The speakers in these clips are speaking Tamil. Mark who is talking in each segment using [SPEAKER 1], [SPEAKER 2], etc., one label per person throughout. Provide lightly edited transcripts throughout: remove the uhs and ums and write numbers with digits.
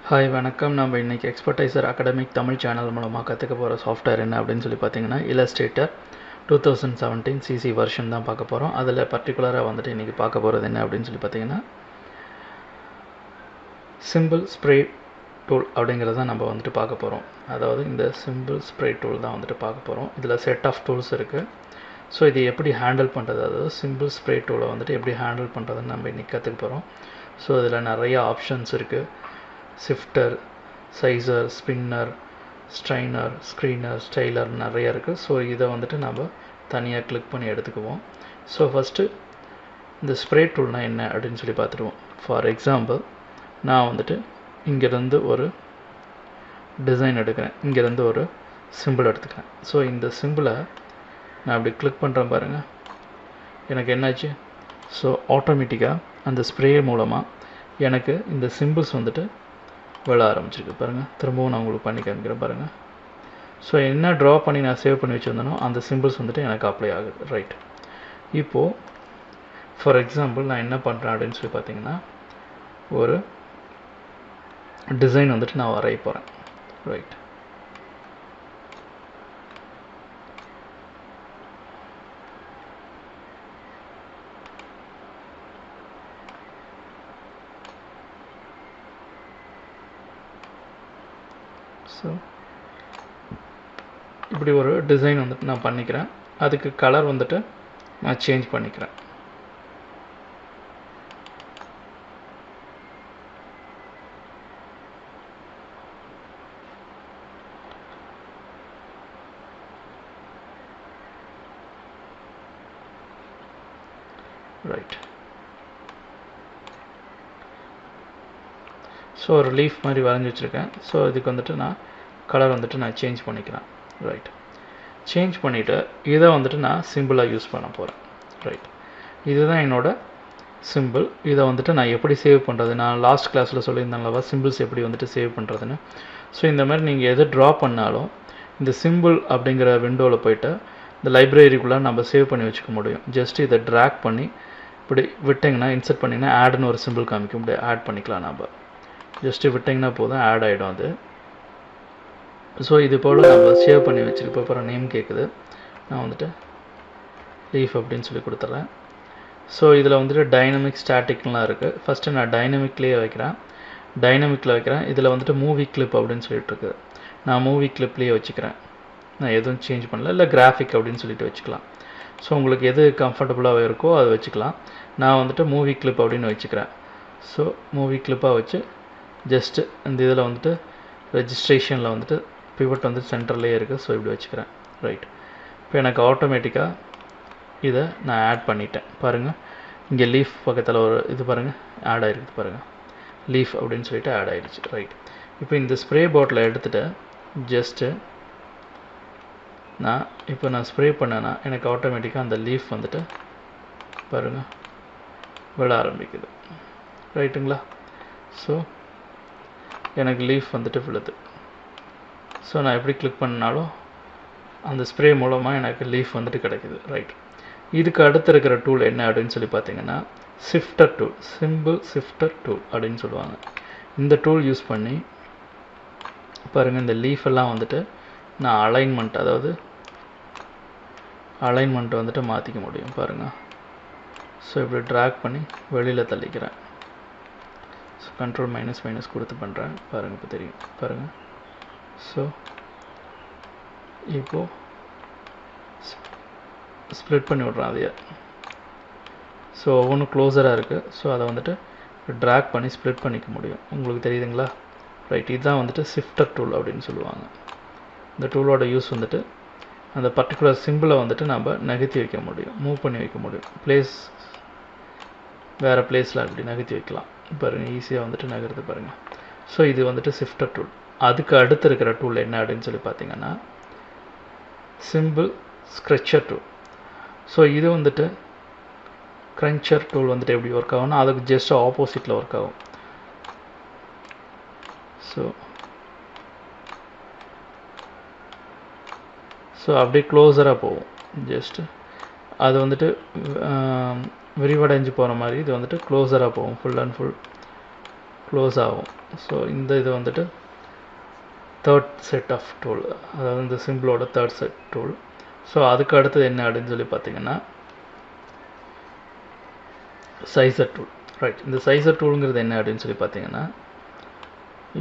[SPEAKER 1] ஹாய் வணக்கம். நம்ம இன்றைக்கி எக்ஸ்பர்டைசர் அகாடமிக் தமிழ் சேனல் மூலமாக கற்றுக்க போகிற சாஃப்ட்வேர் என்ன அப்படின்னு சொல்லி பார்த்தீங்கன்னா Illustrator 2017 CC வெர்ஷன் தான் பார்க்க போகிறோம். அதில் பர்டிகுலராக வந்துட்டு இன்றைக்கி பார்க்க போகிறது என்ன அப்படின்னு சொல்லி பார்த்தீங்கன்னா சிம்பிள் ஸ்ப்ரே டூல் அப்படிங்கிறத நம்ம வந்துட்டு பார்க்க போகிறோம். அதாவது இந்த சிம்பிள் ஸ்ப்ரே டூல் தான் வந்துட்டு பார்க்க போகிறோம். இதில் செட் ஆஃப் டூல்ஸ் இருக்குது. ஸோ இது எப்படி ஹேண்டில் பண்ணுறது, அதாவது சிம்பிள் ஸ்ப்ரே டூலை வந்துட்டு எப்படி ஹேண்டில் பண்ணுறதுன்னு நம்ம இன்றைக்கி கற்றுக்க போகிறோம். ஸோ இதில் நிறைய ஆப்ஷன்ஸ் இருக்குது. Shifter, sizer, spinner, strainer, screener, styler நிறையா இருக்குது. ஸோ இதை வந்துட்டு நம்ம தனியாக கிளிக் பண்ணி எடுத்துக்குவோம். ஸோ ஃபஸ்ட்டு இந்த ஸ்ப்ரே டூல்னால் என்ன அப்படின்னு சொல்லி பார்த்துடுவோம். ஃபார் எக்ஸாம்பிள் நான் வந்துட்டு இங்கேருந்து ஒரு டிசைன் எடுக்கிறேன், இங்கேருந்து ஒரு சிம்பிள் எடுத்துக்கிறேன். ஸோ இந்த சிம்பிளை நான் அப்படி கிளிக் பண்ணுறேன் பாருங்கள், எனக்கு என்னாச்சு. ஸோ ஆட்டோமேட்டிக்காக அந்த ஸ்ப்ரே மூலமாக எனக்கு இந்த சிம்பிள்ஸ் வந்துட்டு விழ ஆரம்பிச்சிருக்கு பாருங்கள். திரும்பவும் நான் உங்களுக்கு பண்ணி காமிக்கிறேன் பாருங்கள். ஸோ என்ன ட்ரா பண்ணி நான் சேவ் பண்ணி வச்சுருந்தேனோ அந்த சிம்பிள்ஸ் வந்துட்டு எனக்கு அப்ளை ஆகுது. ரைட், இப்போது ஃபார் எக்ஸாம்பிள் நான் என்ன பண்ணுறேன் அப்படின்னு சொல்லி பார்த்தீங்கன்னா ஒரு டிசைன் வந்துட்டு நான் வரைய போகிறேன். ரைட், ஸோ இப்படி ஒரு டிசைன் வந்துட்டு நான் பண்ணிக்கிறேன். அதுக்கு கலர் வந்துட்டு நான் சேஞ்ச் பண்ணிக்கிறேன். ரைட், ஸோ ஒரு லீஃப் மாதிரி வரைஞ்சி வச்சுருக்கேன். ஸோ இதுக்கு வந்துட்டு நான் கலர் வந்துட்டு நான் சேஞ்ச் பண்ணிக்கிறேன். ரைட், சேஞ்ச் பண்ணிவிட்டு இதை வந்துட்டு நான் சிம்பிளாக யூஸ் பண்ண போகிறேன். ரைட், இதுதான் என்னோடய சிம்பிள். இதை வந்துட்டு நான் எப்படி சேவ் பண்ணுறது, நான் லாஸ்ட் கிளாஸில் சொல்லியிருந்தாங்களா சிம்பிள்ஸ் எப்படி வந்துட்டு சேவ் பண்ணுறதுன்னு. ஸோ இந்த மாதிரி நீங்கள் எது ட்ரா பண்ணாலும் இந்த சிம்பிள் அப்படிங்கிற விண்டோவில் போய்ட்டு இந்த லைப்ரரிக்குள்ளே நம்ம சேவ் பண்ணி வச்சுக்க முடியும். ஜஸ்ட் இதை ட்ராக் பண்ணி இப்படி விட்டிங்கன்னா, இன்சர்ட் பண்ணிங்கன்னா ஆடுன்னு ஒரு சிம்பிள் காமிக்க முடியும். ஆட் பண்ணிக்கலாம். நம்ம ஜஸ்ட்டு விட்டிங்கன்னா போதும், ஆட் ஆகிடும் அது. ஸோ இது போல் நம்ம சேவ் பண்ணி வச்சுருப்போம். அப்புறம் நேம் கேட்குது, நான் வந்துட்டு லீஃப் அப்படின்னு சொல்லி கொடுத்துட்றேன். ஸோ இதில் வந்துட்டு டைனமிக் ஸ்டாட்டிக்லாம் இருக்குது. ஃபஸ்ட்டு நான் டைனமிக்லேயே வைக்கிறேன். டைனமிக்கில் வைக்கிறேன். இதில் வந்துட்டு மூவி கிளிப் அப்படின்னு சொல்லிட்டு இருக்குது. நான் மூவி கிளிப்லேயே வச்சுக்கிறேன். நான் எதுவும் சேஞ்ச் பண்ணல. இல்லை கிராஃபிக் அப்படின்னு சொல்லிட்டு வச்சுக்கலாம். ஸோ உங்களுக்கு எது கம்ஃபர்டபுளாக இருக்கோ அதை வச்சுக்கலாம். நான் வந்துட்டு மூவி கிளிப் அப்படின்னு வச்சுக்கிறேன். ஸோ மூவி கிளிப்பாக வச்சு ஜஸ்ட்டு இந்த இதில் வந்துட்டு ரெஜிஸ்ட்ரேஷனில் வந்துட்டு பிவட் வந்து சென்டர்லேயே இருக்குது. ஸோ இப்படி வச்சுக்கிறேன். ரைட், இப்போ எனக்கு ஆட்டோமேட்டிக்காக இதை நான் ஆட் பண்ணிட்டேன் பாருங்கள். இங்கே லீஃப் பக்கத்தில் ஒரு இது பாருங்கள் ஆட் ஆகிருக்குது பாருங்கள், லீஃப் அப்படின்னு சொல்லிட்டு ஆட் ஆகிடுச்சு. ரைட், இப்போ இந்த ஸ்ப்ரே பாட்டில் எடுத்துகிட்டு ஜஸ்ட்டு நான் ஸ்ப்ரே பண்ணேன்னா எனக்கு ஆட்டோமேட்டிக்காக அந்த லீஃப் வந்துட்டு பாருங்கள் விழ ஆரம்பிக்குது. ரைட்டுங்களா? ஸோ எனக்கு லீஃப் வந்துட்டு விழுது. ஸோ நான் எப்படி கிளிக் பண்ணாலும் அந்த ஸ்ப்ரே மூலமாக எனக்கு லீஃப் வந்துட்டு கிடைக்குது. ரைட், இதுக்கு அடுத்து இருக்கிற டூல் என்ன அப்படின்னு சொல்லி பார்த்தீங்கன்னா shifter tool, simple shifter tool அப்படின்னு சொல்லுவாங்க. இந்த டூல் யூஸ் பண்ணி பாருங்கள் இந்த லீஃப் எல்லாம் வந்துட்டு நான் அலைன்மெண்ட், அதாவது அலைன்மெண்ட்டை வந்துட்டு மாற்றிக்க முடியும் பாருங்கள். ஸோ இப்படி ட்ராக் பண்ணி வெளியில் தள்ளிக்கிறேன். ஸோ கண்ட்ரோல் மைனஸ் கொடுத்து பண்ணுறேன் பாருங்கள், இப்போ தெரியும் பாருங்கள். ஸோ இப்போது ஸ்ப்ளிட் பண்ணி விட்றேன் அதையே. ஸோ ஒவ்வொன்றும் க்ளோஸராக இருக்குது. ஸோ அதை வந்துட்டு ட்ராக் பண்ணி ஸ்ப்ளிட் பண்ணிக்க முடியும். உங்களுக்கு தெரியுதுங்களா? ரைட், இதுதான் வந்துட்டு ஷிஃப்டர் டூல் அப்படின்னு சொல்லுவாங்க. இந்த டூலோட யூஸ் வந்துட்டு அந்த பர்டிகுலர் சிம்பிளை வந்துட்டு நம்ம நகர்த்தி வைக்க முடியும், மூவ் பண்ணி வைக்க முடியும். வேறு பிளேஸில் அப்படி நகர்த்தி வைக்கலாம் பாருங்கள், ஈஸியாக வந்துட்டு நகருது பாருங்கள். ஸோ இது வந்துட்டு ஷிஃப்டர் டூல். அதுக்கு அடுத்து இருக்கிற டூல் என்ன அப்படின்னு சொல்லி பார்த்தீங்கன்னா சிம்பிள் ஸ்க்ரெச்சர் டூல். ஸோ இது வந்துட்டு க்ரன்ச்சர் டூல் வந்துட்டு எப்படி ஒர்க் ஆகும்னா அதுக்கு ஜஸ்ட் ஆப்போசிட்டில் ஒர்க் ஆகும். ஸோ அப்படியே க்ளோஸராக போகும். ஜஸ்ட்டு அது வந்துட்டு விரிவடைஞ்சு போகிற மாதிரி இது வந்துட்டு க்ளோஸராக போகும். ஃபுல் அண்ட் ஃபுல் க்ளோஸ் ஆகும். ஸோ இந்த இது வந்துட்டு தேர்ட் செட் ஆஃப் டூல், அதாவது இந்த சிம்பிளோட தேர்ட் செட் டூல். ஸோ அதுக்கு அடுத்தது என்ன அப்படின்னு சொல்லி பார்த்தீங்கன்னா சைஸர் டூல். ரைட், இந்த சைஸர் டூலுங்கிறது என்ன அப்படின்னு சொல்லி பார்த்தீங்கன்னா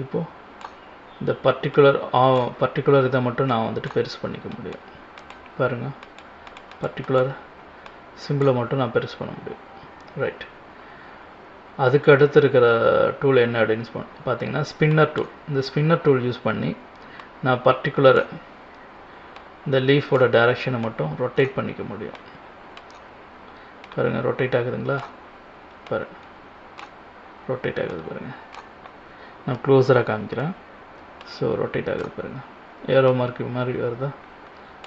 [SPEAKER 1] இப்போது இந்த பர்டிகுலர் இதை மட்டும் நான் வந்துட்டு பெருசு பண்ணிக்க முடியும். பாருங்கள், பர்டிகுலர் சிம்பிளை மட்டும் நான் பெருசு பண்ண முடியும். ரைட், அதுக்கு அடுத்து இருக்கிற டூல் என்ன அப்படின்னு பார்த்தீங்கன்னா ஸ்பின்னர் டூல். இந்த ஸ்பின்னர் டூல் யூஸ் பண்ணி நான் பர்டிகுலர் இந்த லீஃபோட டைரக்ஷனை மட்டும் ரொட்டேட் பண்ணிக்க முடியும். பாருங்கள், ரொட்டேட் ஆகுதுங்களா? பாருங்கள், ரொட்டேட் ஆகுது பாருங்கள். நான் க்ளோஸராக காமிக்கிறேன். ஸோ ரொட்டேட் ஆகுது பாருங்கள், ஏரோ மார்க் மாதிரி வருதா?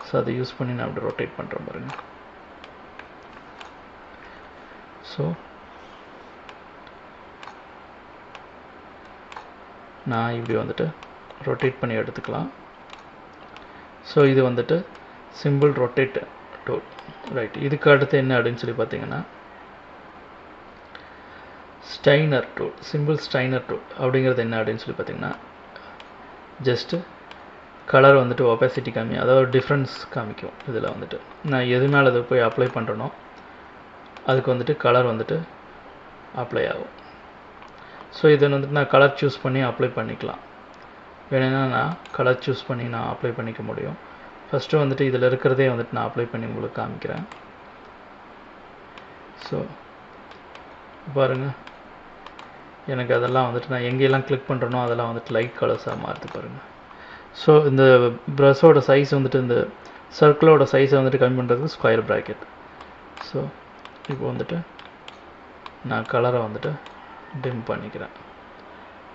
[SPEAKER 1] ஸோ அதை யூஸ் பண்ணி நான் அப்படி ரொட்டேட் பண்ணுறேன் பாருங்கள். ஸோ நான் இப்படி வந்துட்டு ரொட்டேட் பண்ணி எடுத்துக்கலாம். ஸோ இது வந்துட்டு சிம்பிள் ரொட்டேட் டூல். ரைட், இதுக்கு அடுத்து என்ன அப்படின்னு சொல்லி பார்த்தீங்கன்னா Steiner tool. Simple Steiner tool அப்படிங்கிறது என்ன அப்படின்னு சொல்லி பார்த்தீங்கன்னா ஜஸ்ட்டு கலர் வந்துட்டு ஒபாசிட்டி காமிக்கும், அதாவது டிஃப்ரென்ஸ் காமிக்கும். இதில் வந்துட்டு நான் எது மேலே அதை போய் அப்ளை பண்ணுறனோ அதுக்கு வந்துட்டு கலர் வந்துட்டு அப்ளை ஆகும். ஸோ இதை வந்துட்டு நான் கலர் சூஸ் பண்ணி அப்ளை பண்ணிக்கலாம். வேணும்னா நான் கலர் சூஸ் பண்ணி நான் அப்ளை பண்ணிக்க முடியும். ஃபஸ்ட்டு வந்துட்டு இதில் இருக்கிறதே வந்துட்டு நான் அப்ளை பண்ணி உங்களுக்கு காமிக்கிறேன். ஸோ பாருங்கள், எனக்கு அதெல்லாம் வந்துட்டு நான் எங்கெல்லாம் கிளிக் பண்ணுறனோ அதெல்லாம் வந்துட்டு லைட் கலர்ஸாக மாறுது பாருங்கள். ஸோ இந்த ப்ரஷோட சைஸ் வந்துட்டு இந்த சர்க்கிளோட சைஸை வந்துட்டு கம்மி பண்ணுறதுக்கு ஸ்கொயர் ப்ராக்கெட். ஸோ இப்போ வந்துட்டு நான் கலரை வந்துட்டு டிம் பண்ணிக்கிறேன்.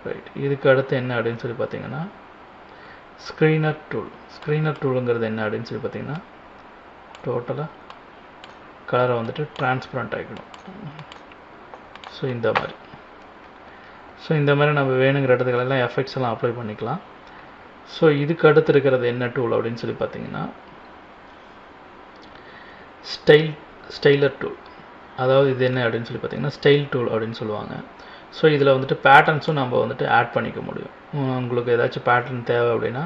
[SPEAKER 1] ரைட், இதுக்கு அடுத்து என்ன அப்படின்னு சொல்லி பார்த்தீங்கன்னா ஸ்க்ரீனர் டூல். ஸ்க்ரீனர் டூலுங்கிறது என்ன அப்படின்னு சொல்லி பார்த்தீங்கன்னா டோட்டலாக கலரை வந்துட்டு டிரான்ஸ்பரண்ட் ஆகிக்கணும். ஸோ இந்த மாதிரி நம்ம வேணுங்கிற இடத்துக்களெல்லாம் எஃபெக்ட்ஸ் எல்லாம் அப்ளை பண்ணிக்கலாம். ஸோ இதுக்கு அடுத்து இருக்கிறது என்ன டூல் அப்படின்னு சொல்லி பார்த்தீங்கன்னா ஸ்டைலர் டூல். அதாவது இது என்ன அப்படின்னு சொல்லி பார்த்தீங்கன்னா ஸ்டைல் டூல் அப்படின்னு சொல்லுவாங்க. ஸோ இதில் வந்துட்டு பேட்டர்ன்ஸும் நம்ம வந்துட்டு ஆட் பண்ணிக்க முடியும். உங்களுக்கு ஏதாச்சும் பேட்டர்ன் தேவை அப்படின்னா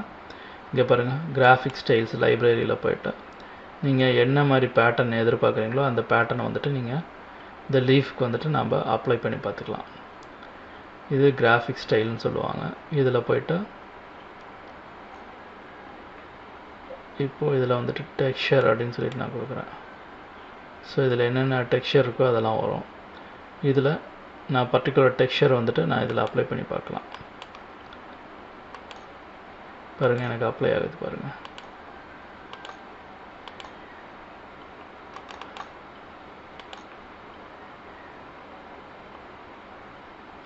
[SPEAKER 1] இங்கே பாருங்கள், கிராஃபிக் ஸ்டைல்ஸ் லைப்ரரியில் போய்ட்டு நீங்கள் என்ன மாதிரி பேட்டர்ன் எதிர்பார்க்குறீங்களோ அந்த பேட்டர்னை வந்துட்டு நீங்கள் இந்த லீஃப்க்கு வந்துட்டு நம்ம அப்ளை பண்ணி பார்த்துக்கலாம். இது கிராஃபிக் ஸ்டைல்னு சொல்லுவாங்க. இதில் போய்ட்டு இப்போது இதில் வந்துட்டு டெக்ஸ்சர் அப்படின்னு சொல்லிட்டு நான் கொடுக்குறேன். ஸோ இதில் என்னென்ன டெக்ஸ்சர் இருக்கோ அதெல்லாம் வரும். இதில் நான் பர்டிகுலர் டெக்ஸ்சர் வந்துட்டு நான் இதில் அப்ளை பண்ணி பார்க்கலாம். பாருங்கள், எனக்கு அப்ளை ஆகுது பாருங்கள்.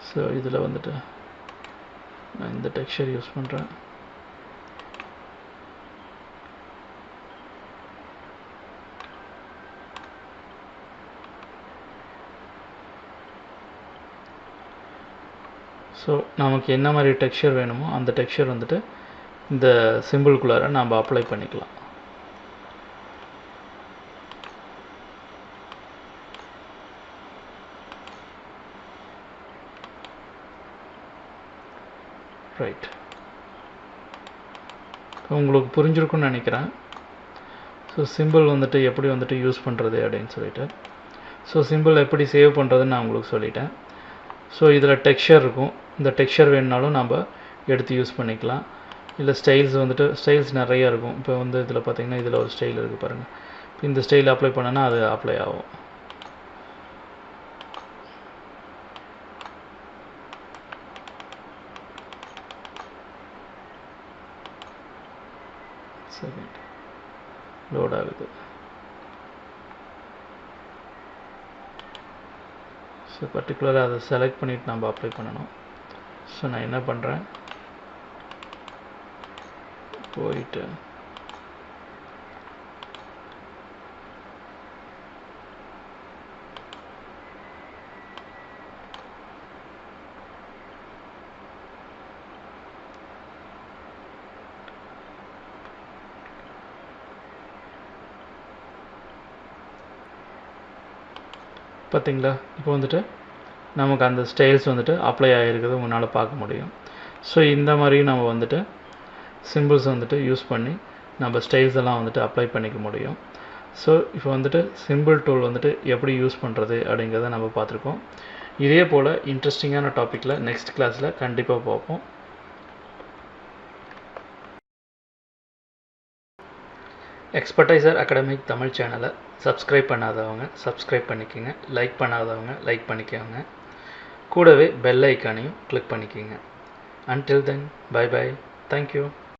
[SPEAKER 1] ஸோ இதில் வந்துட்டு நான் இந்த டெக்ஸ்சர் யூஸ் பண்ணுறேன். ஸோ நமக்கு என்ன மாதிரி டெக்ஸ்சர் வேணுமோ அந்த டெக்ஸ்சர் வந்துட்டு இந்த சிம்பிள்குள்ளார நாம் அப்ளை பண்ணிக்கலாம். ரைட், உங்களுக்கு புரிஞ்சிருக்குன்னு நினைக்கிறேன். ஸோ சிம்பிள் வந்துட்டு எப்படி வந்துட்டு யூஸ் பண்ணுறது அப்படின்னு சொல்லிட்டு, ஸோ சிம்பிள் எப்படி சேவ் பண்ணுறதுன்னு நான் உங்களுக்கு சொல்லிட்டேன். ஸோ இதில் டெக்ஸ்சர் இருக்கும். இந்த டெக்ஸ்சர் வேணுனாலும் நம்ம எடுத்து யூஸ் பண்ணிக்கலாம். இல்லை ஸ்டைல்ஸ் நிறையா இருக்கும். இப்போ வந்து இதில் பார்த்தீங்கன்னா இதில் ஒரு ஸ்டைல் இருக்குது பாருங்கள். இப்போ இந்த ஸ்டைல் அப்ளை பண்ணனா அது அப்ளை ஆகும். செகண்ட் லோட் ஆகுது. ஸோ பர்டிகுலராக அதை செலக்ட் பண்ணிவிட்டு நம்ம அப்ளை பண்ணணும். ஸோ நான் என்ன பண்ணுறேன், போயிட்டு பார்த்தீங்களா, இப்போ வந்துட்டு நமக்கு அந்த ஸ்டைல்ஸ் வந்துட்டு அப்ளை ஆகிருக்கிறது உங்களால் பார்க்க முடியும். ஸோ இந்த மாதிரி நம்ம வந்துட்டு சிம்பிள்ஸ் வந்துட்டு யூஸ் பண்ணி நம்ம ஸ்டைல்ஸ் எல்லாம் வந்துட்டு அப்ளை பண்ணிக்க முடியும். ஸோ இப்போ வந்துட்டு சிம்பிள் டூல் வந்துட்டு எப்படி யூஸ் பண்ணுறது அப்படிங்கிறத நம்ம பார்த்துருக்கோம். இதே போல் இன்ட்ரெஸ்டிங்கான டாப்பிக்கில் நெக்ஸ்ட் கிளாஸில் கண்டிப்பாக பார்ப்போம். எக்ஸ்பர்டைசர் அகாடமிக் தமிழ் சேனலை சப்ஸ்கிரைப் பண்ணாதவங்க சப்ஸ்கிரைப் பண்ணிக்கோங்க, லைக் பண்ணாதவங்க லைக் பண்ணிக்கோங்க, கூடவே பெல் ஐக்கானையும் கிளிக் பண்ணிக்கோங்க. Until then, bye bye. Thank you.